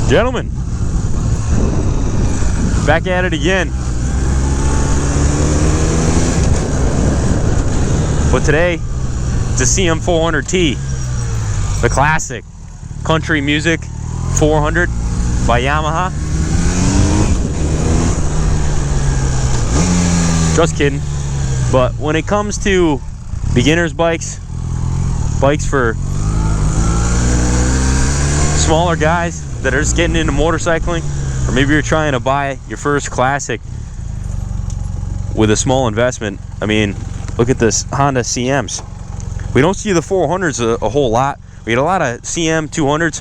Gentlemen, back at it again. But today, it's a CM400T, the classic country music 400 by Yamaha. Just kidding. But when it comes to beginners bikes for smaller guys that are just getting into motorcycling, or maybe you're trying to buy your first classic with a small investment. I mean, look at this Honda CMs. We don't see the 400s a whole lot. We get a lot of CM200s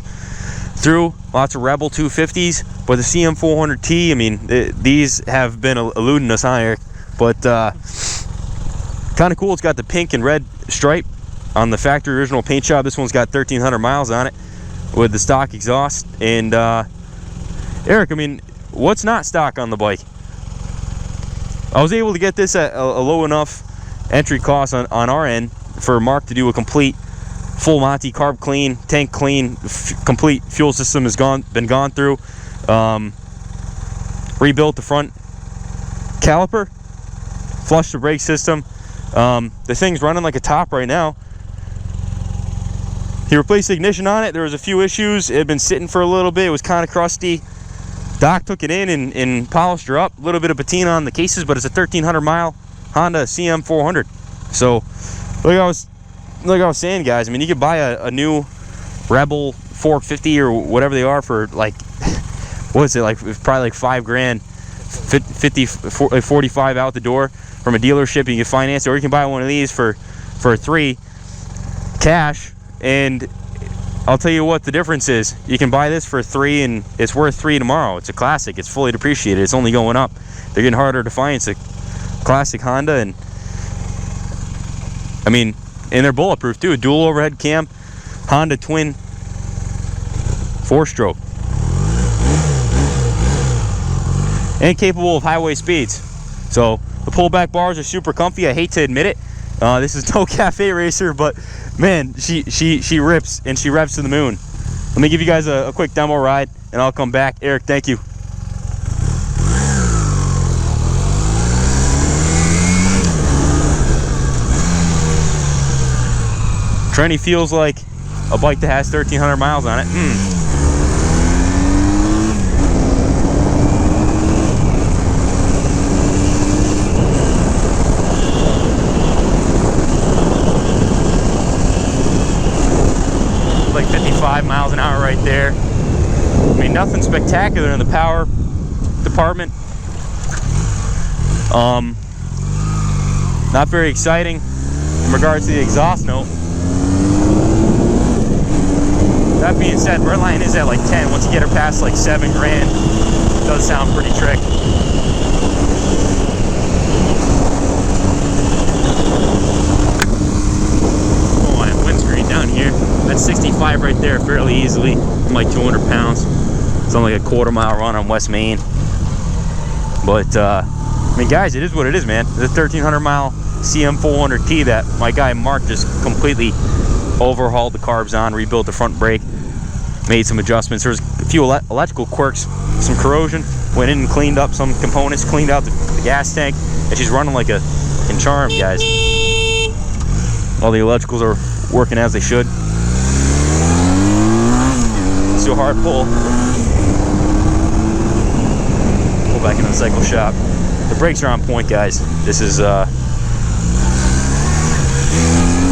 through, lots of Rebel 250s, but the CM400T, I mean, these have been eluding us, huh, Eric? But kind of cool. It's got the pink and red stripe on the factory original paint job. This one's got 1,300 miles on it with the stock exhaust. And Eric, I mean, what's not stock on the bike? I was able to get this at a low enough entry cost on our end for Mark to do a complete full Monty carb clean, tank clean, complete fuel system has been gone through, rebuilt the front caliper, flushed the brake system. The thing's running like a top right now. He replaced the ignition on it. There was a few issues. It had been sitting for a little bit. It was kind of crusty. Doc took it in and polished her up. A little bit of patina on the cases, but it's a 1,300 mile Honda CM400. So like I was saying, guys, I mean, you could buy a new Rebel 450 or whatever they are for like, what is it, like probably like $5 grand, 45 out the door from a dealership. You can finance it, or you can buy one of these for $3 cash. And I'll tell you what the difference is. You can buy this for $3 and it's worth $3 tomorrow. It's a classic. It's fully depreciated. It's only going up. They're getting harder to find. It's a classic Honda, and I mean, and they're bulletproof too. A dual overhead cam, Honda twin 4-stroke, and capable of highway speeds. So the pullback bars are super comfy. I hate to admit it. This is no cafe racer, but man, she rips and she revs to the moon. Let me give you guys a quick demo ride and I'll come back. Eric, thank you. Trendy feels like a bike that has 1,300 miles on it. Like 55 miles an hour right there. I mean, nothing spectacular in the power department. Not very exciting in regards to the exhaust note. That being said, Redline is at like 10. Once you get her past like $7 grand, it does sound pretty trick. Oh, I have windscreen down here. That's 65 right there, fairly easily. I'm like 200 pounds. It's only like a quarter-mile run on West Main. But I mean, guys, it is what it is, man. The 1,300 mile CM400T that my guy Mark just completely overhauled the carbs on, rebuilt the front brake, made some adjustments. There was a few electrical quirks, some corrosion, went in and cleaned up some components, cleaned out the gas tank, and she's running like a charm, guys. All the electricals are working as they should. Let's do a hard pull. Pull back into the cycle shop. The brakes are on point, guys. This is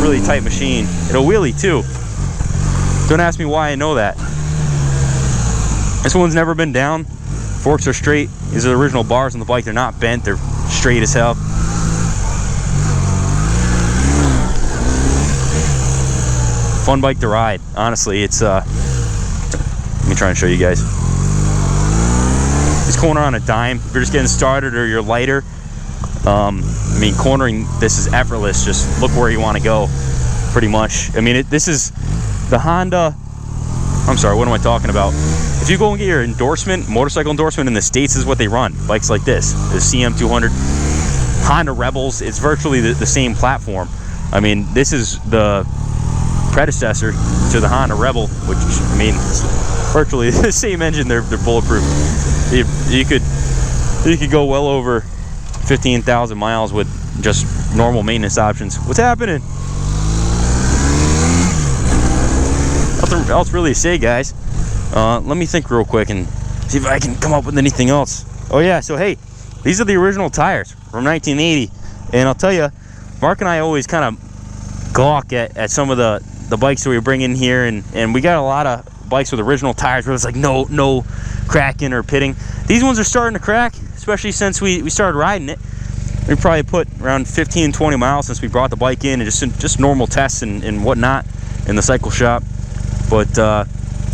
really tight machine. It'll wheelie too. Don't ask me why I know that. This one's never been down. Forks are straight. These are the original bars on the bike. They're not bent. They're straight as hell. Fun bike to ride. Honestly, it's let me try and show you guys. This corner on a dime. If you're just getting started or you're lighter, I mean, cornering this is effortless. Just look where you want to go, pretty much. I mean, this is the Honda. I'm sorry, what am I talking about? If you go and get your endorsement, motorcycle endorsement in the States, this is what they run. Bikes like this, the CM200, Honda Rebels. It's virtually the same platform. I mean, this is the predecessor to the Honda Rebel, which, I mean, virtually the same engine. They're bulletproof. You could go well over 15,000 miles with just normal maintenance options. What's happening? Nothing else really to say, guys. Let me think real quick and see if I can come up with anything else. Oh yeah, so hey, these are the original tires from 1980, and I'll tell you, Mark and I always kind of gawk at some of the bikes that we bring in here, and we got a lot of bikes with original tires where it's like no cracking or pitting. These ones are starting to crack, especially since we started riding it. We probably put around 15-20 miles since we brought the bike in, and just normal tests and whatnot in the cycle shop. But I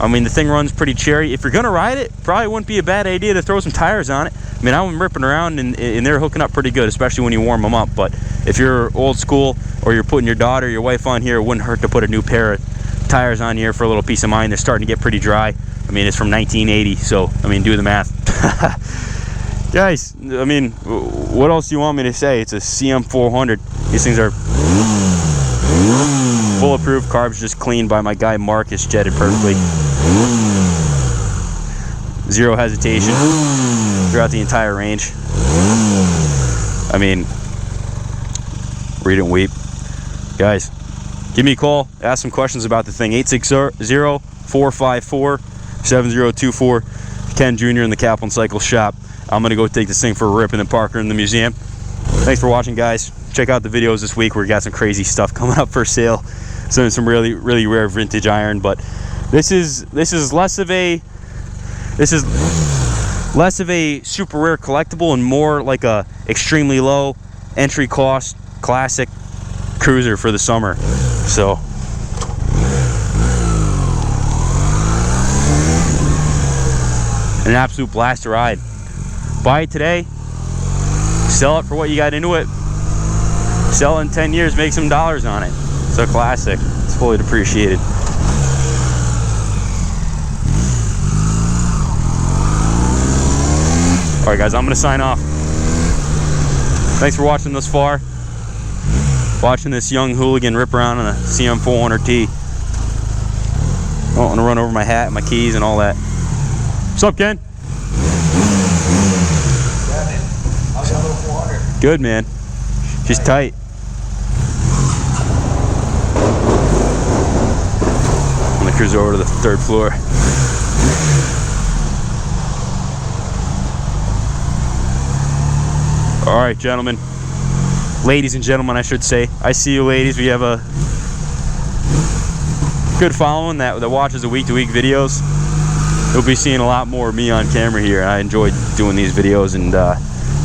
mean, the thing runs pretty cherry. If you're gonna ride it, probably wouldn't be a bad idea to throw some tires on it. I mean, I'm ripping around and they're hooking up pretty good, especially when you warm them up. But if you're old school or you're putting your daughter or your wife on here, it wouldn't hurt to put a new pair of tires on here for a little peace of mind. They're starting to get pretty dry. I mean, it's from 1980, so I mean, do the math. Guys, I mean, what else do you want me to say? It's a CM400. These things are bulletproof. Carbs just cleaned by my guy Mark. It's jetted perfectly. Zero hesitation throughout the entire range. I mean, read and weep. Guys, give me a call. Ask some questions about the thing. 860-454-7024. Ken Jr. in the Kaplan Cycle Shop. I'm going to go take this thing for a rip and then park her in the museum. Thanks for watching, guys. Check out the videos this week. We got some crazy stuff coming up for sale. Some really rare vintage iron, but this is less of a super rare collectible and more like a extremely low entry cost classic cruiser for the summer. So an absolute blast to ride. Buy it today, sell it for what you got into it, sell it in 10 years, make some dollars on it. It's a classic. It's fully depreciated. Alright guys, I'm going to sign off. Thanks for watching thus far. Watching this young hooligan rip around on a CM400T. I don't want to run over my hat, my keys, and all that. What's up, Ken? Yeah, man. How's that little 400? Good, man. She's tight. I'm going to cruise over to the 3rd floor. All right, gentlemen. Ladies and gentlemen, I should say. I see you, ladies. We have a good following that watches the week-to-week videos. You'll be seeing a lot more of me on camera here. I enjoy doing these videos and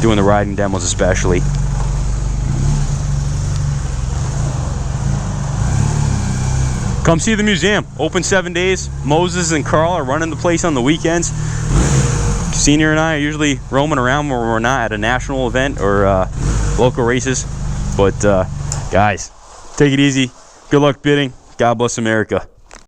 doing the riding demos especially. Come see the museum. Open 7 days. Moses and Carl are running the place on the weekends. Senior and I are usually roaming around where we're not at a national event or local races. But guys, take it easy. Good luck bidding. God bless America.